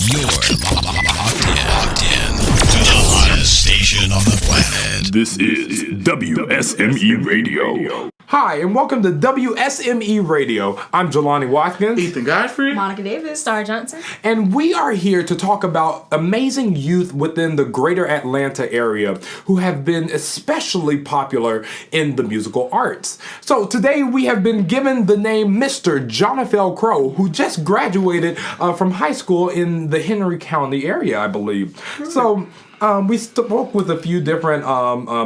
locked in to the hottest station on the planet. This is WSME Radio. Hi, and welcome to WSME Radio. I'm Jelani Watkins. Ethan Godfrey. Monica Davis. Star Johnson. And we are here to talk about amazing youth within the greater Atlanta area who have been especially popular in the musical arts. So today we have been given the name Mr. Johnafel Crowe, who just graduated from high school in the Henry County area, I believe. So we spoke with a few different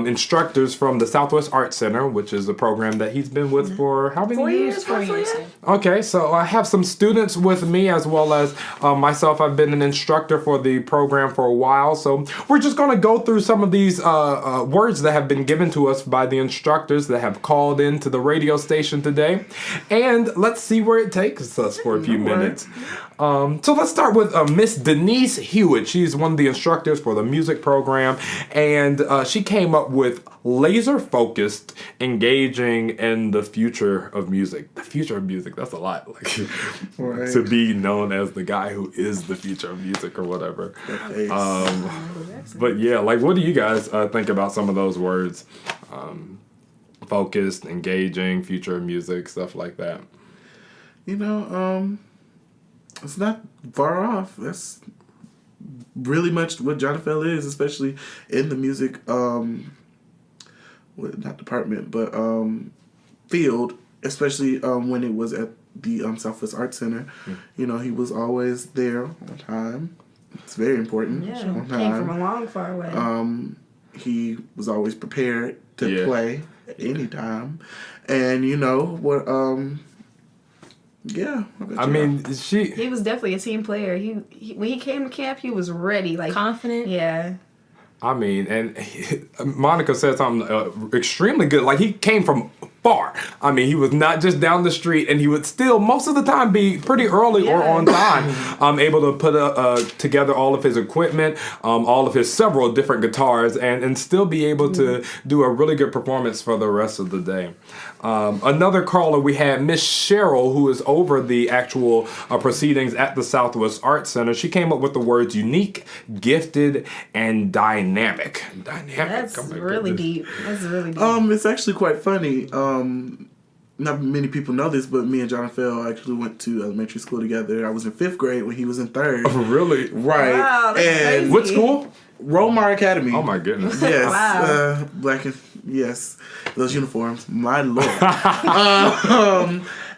instructors from the Southwest Arts Center, which is a program that he's been with for how many years? 4 years. Okay, so I have some students with me as well as myself. I've been an instructor for the program for a while. So we're just going to go through some of these words that have been given to us by the instructors that have called into the radio station today. And let's see where it takes us for a few minutes. So let's start with Miss Denise Hewitt. She's one of the instructors for the music program, and she came up with laser-focused, engaging in the future of music. The future of music, that's a lot. Like, Right. to be known as the guy who is the future of music or whatever. But yeah, like, what do you guys think about some of those words? Focused, engaging, future of music, stuff like that. You know, it's not far off. That's really much what Johnafel is, especially in the music, not department, but field, especially when it was at the Southwest Arts Center. You know, he was always there on time. It's very important. Yeah, on came from a long, far way. He was always prepared to play at any time. And you know what, yeah. I mean, He was definitely a team player. He when he came to camp, he was ready, like Confident. Yeah. I mean, and Monica said something extremely good. Like, he came from far. I mean, he was not just down the street, and he would still, most of the time, be pretty early or on time, able to put together all of his equipment, all of his several different guitars, and still be able to do a really good performance for the rest of the day. Another caller, we had Miss Cheryl, who is over the actual proceedings at the Southwest Arts Center. She came up with the words unique, gifted, and dynamic. That's really deep. That's really deep. It's actually quite funny. Not many people know this, but me and Johnafel actually went to elementary school together. I was in 5th grade when he was in 3rd. Oh, really? Right. Wow, that's crazy. What school? Romar Academy. Oh, my goodness. Yes. Wow. Black and yes, those uniforms. My lord.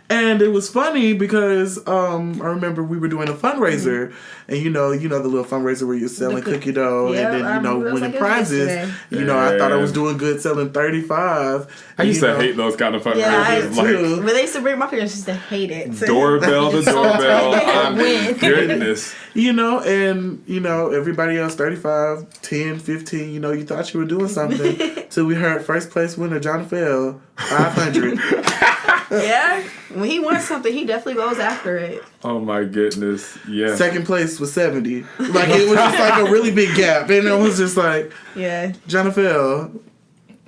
And it was funny because I remember we were doing a fundraiser, and you know the little fundraiser where you're selling cookie dough, Yeah, and then winning like it was prizes. yesterday. You know, I thought I was doing good selling 35. I used to hate those kind of fundraisers. Yeah, I too. When they used to bring my parents, used to hate it. Doorbell to doorbell. Win. Goodness. You know, and everybody else 35, 10, 15. You know, you thought you were doing something till we heard first place winner Johnafel 500. Yeah, when he wants something, he definitely goes after it. Oh my goodness. Yeah. Second place was 70. Like, it was just like a really big gap, and it was just like, Yeah. Johnafel.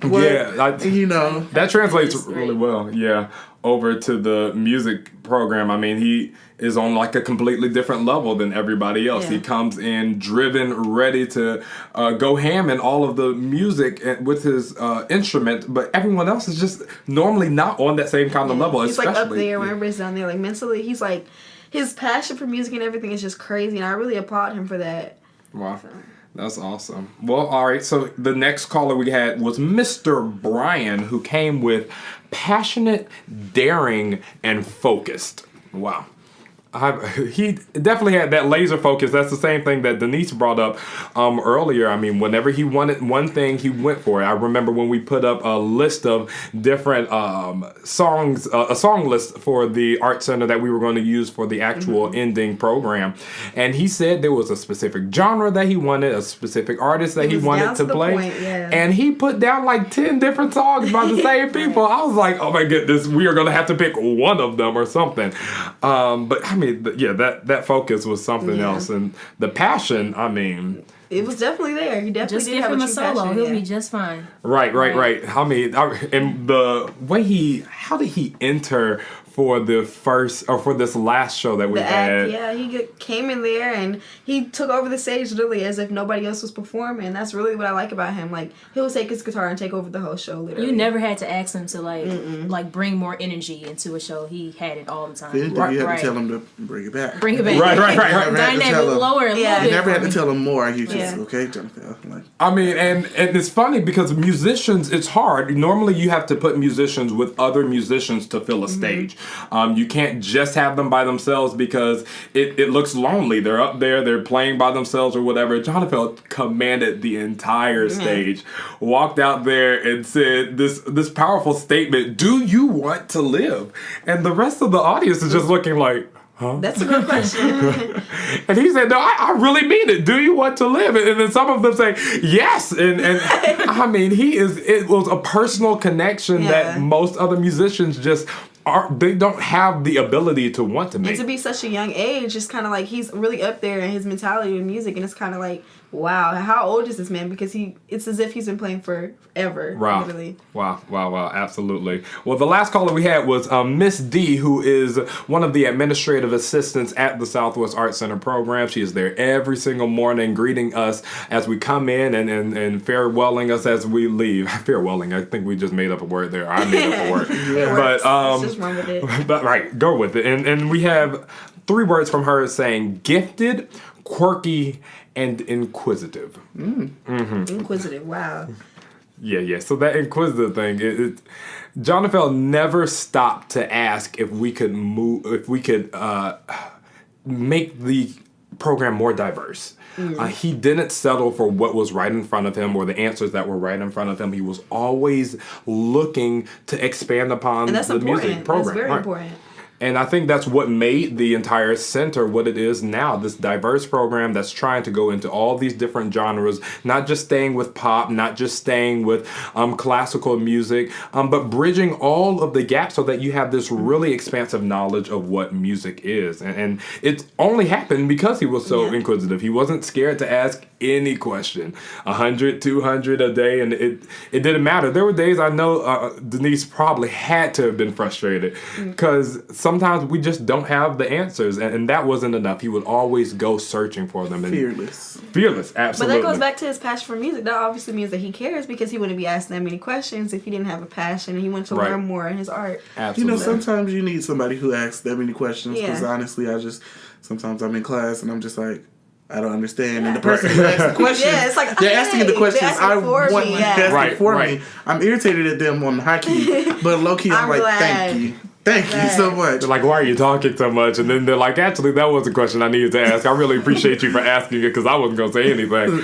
What, Yeah, that translates That's really great. well. Yeah, over to the music program. I mean, he is on like a completely different level than everybody else. Yeah. He comes in driven, ready to go ham in all of the music with his instrument, but everyone else is just normally not on that same kind of level. He's like up especially. there, wherever he's down there, like mentally, he's like, his passion for music and everything is just crazy, and I really applaud him for that. Wow. That's awesome. Well, all right. So the next caller we had was Mr. Brian, who came with passionate, daring, and focused. Wow. He definitely had that laser focus. That's the same thing that Denise brought up earlier. I mean, whenever he wanted one thing, he went for it. I remember when we put up a list of different songs, a song list for the Art Center that we were going to use for the actual ending program. And he said there was a specific genre that he wanted, a specific artist that he wanted to play. Point, yeah. And he put down like 10 different songs by the same people. I was like, oh my goodness, we are going to have to pick one of them or something. But I mean, that focus was something else. And the passion, I mean, it was definitely there. He definitely Just did give have him a a true solo. passion, He'll yeah. be just fine. Right. I mean, and the way how did he enter for the first, or for this last show that we The had? act, yeah, he came in there and he took over the stage literally as if nobody else was performing. That's really what I like about him. Like, he'll take his guitar and take over the whole show, literally. You never had to ask him to like bring more energy into a show. He had it all the time. If anything, you had to tell him to bring it back. Bring it back. Right. Never had to Dynamic tell him. lower a little Yeah. bit. You never had for to me. tell him more. You just, Yeah. okay, Johnafel. Like, I mean, and it's funny because musicians, it's hard. Normally, you have to put musicians with other musicians to fill a stage. You can't just have them by themselves because it looks lonely. They're up there, they're playing by themselves or whatever. Johnafel commanded the entire stage, walked out there and said this powerful statement, "Do you want to live?" And the rest of the audience is just looking like, huh? That's a good question. And he said, "No, I really mean it. Do you want to live?" And then some of them say, "Yes." And I mean, it was a personal connection that most other musicians just they don't have the ability to want to make. And to be such a young age, it's kind of like he's really up there in his mentality in music, and it's kind of like, wow, how old is this man? Because it's as if he's been playing forever, literally. Wow, absolutely. Well, the last caller we had was Miss D, who is one of the administrative assistants at the Southwest Art Center program. She is there every single morning greeting us as we come in and farewelling us as we leave. Farewelling, I think we just made up a word there. I made up a word. It works. Let's just run with it. But right, go with it. And we have 3 words from her saying gifted, quirky, and inquisitive. Inquisitive, wow. Yeah. So that inquisitive thing, Johnafel never stopped to ask if we could make the program more diverse. He didn't settle for what was right in front of him or the answers that were right in front of him. He was always looking to expand upon And that's the important. music program. That's very Right. important. And I think that's what made the entire center what it is now, this diverse program that's trying to go into all these different genres, not just staying with pop, not just staying with classical music, but bridging all of the gaps so that you have this really expansive knowledge of what music is. And it only happened because he was so inquisitive. He wasn't scared to ask any question. 100, 200 a day, and it didn't matter. There were days I know Denise probably had to have been frustrated because sometimes we just don't have the answers, and that wasn't enough. He would always go searching for them. And fearless, But absolutely. that goes back to his passion for music. That obviously means that he cares, because he wouldn't be asking that many questions if he didn't have a passion and he wanted to learn more in his art. Absolutely. You know, sometimes you need somebody who asks that many questions, because Yeah. honestly, sometimes I'm in class and I'm just like, I don't understand. And the person who asks the questions, Yeah, it's like, they're asking the hey, questions they're asking I for want me, them yeah. to ask Right, for right. me. I'm irritated at them on high key, but low key, I'm I'm like, glad. thank you. Thank you so much. They're like, why are you talking so much? And then they're like, actually, that was a question I needed to ask. I really appreciate you for asking it because I wasn't going to say anything.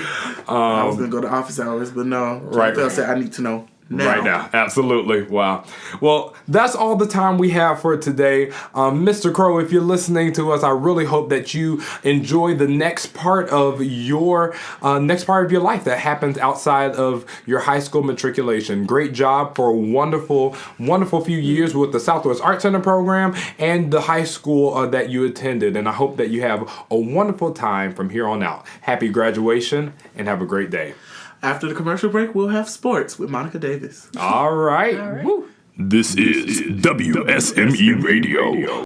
I was going to go to office hours, but no. Right. Johnafel said, I need to know now. Right now. Absolutely. Wow. Well, that's all the time we have for today. Mr. Crowe, if you're listening to us, I really hope that you enjoy the next part of your life that happens outside of your high school matriculation. Great job for a wonderful, wonderful few years with the Southwest Art Center program and the high school that you attended. And I hope that you have a wonderful time from here on out. Happy graduation and have a great day. After the commercial break, we'll have sports with Monica Davis. All right. Woo. This is WSME Radio.